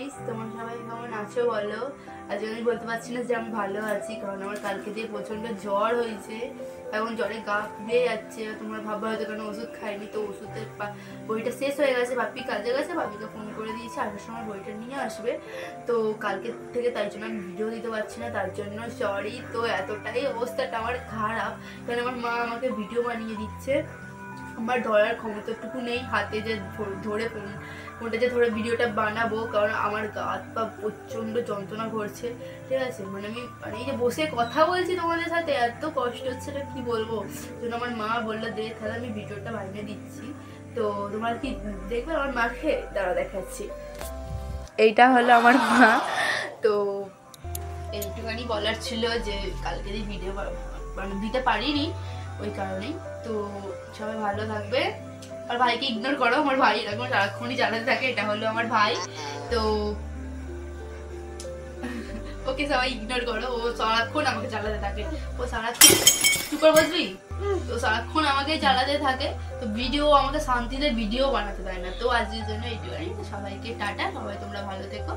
Guys, তোমরা সবাই কেমন আছো বলো। আজ আমি বলতে পারছি না যে আমি ভালো আছি, কারণ আমার কালকে দিয়ে প্রচন্ড জ্বর হয়েছে। এখন জ্বরে গা পুড়ে যাচ্ছে। তোমরা ভাববা হয়তো কেন ওষুধ খাইনি, তো ওষুধের বইটা শেষ হয়ে গেছে। বাপি কাজে গেছে, বাপিকে ফোন করে দিয়েছে আসার সময় বইটা নিয়ে আসবে। তো কালকে থেকে তাই জন্য আমি ভিডিও দিতে পারছি না, তার জন্য সরি। তো এতটাই অবস্থাটা আমার খারাপ, কারণ আমার মা আমাকে ভিডিও বানিয়ে দিচ্ছে। আমার ধরার ক্ষমতাটুকু নেই হাতে যে ধরে ফোনটা যে ধরে ভিডিওটা বানাবো, কারণ আমার গা হাত পা প্রচণ্ড যন্ত্রণা করছে। ঠিক আছে, আমি এই যে বসে কথা বলছি তোমাদের সাথে, এত কষ্ট হচ্ছে, এটা কি বলবো। জন্য আমার মা বললো দে তাহলে আমি ভিডিওটা বানিয়ে দিচ্ছি। তো তোমার কি দেখবে আমার মাকে, দাঁড়া দেখাচ্ছি। এইটা হলো আমার মা। তো এইটুখানি বলার ছিল যে কালকে যে ভিডিও দিতে পারিনি ওই কারণেই। তো সবাই ভালো থাকবে। আর ভাইকে ইগনোর করো, আমার ভাই এরকম সারাক্ষণই চালাতে থাকে। এটা হলো আমার ভাই। তো ওকে সবাই ইগনোর করো, ও সারাক্ষণ আমাকে চালাতে থাকে। ও সারাক্ষণ চুপ করে বসবি, তো সারাক্ষণ আমাকে চালাতে থাকে। তো ভিডিও আমাকে শান্তিতে ভিডিও বানাতে দেয় না। তো আজকের জন্য এইটুখানি। সবাইকে টাটা, সবাই তোমরা ভালো থেকো।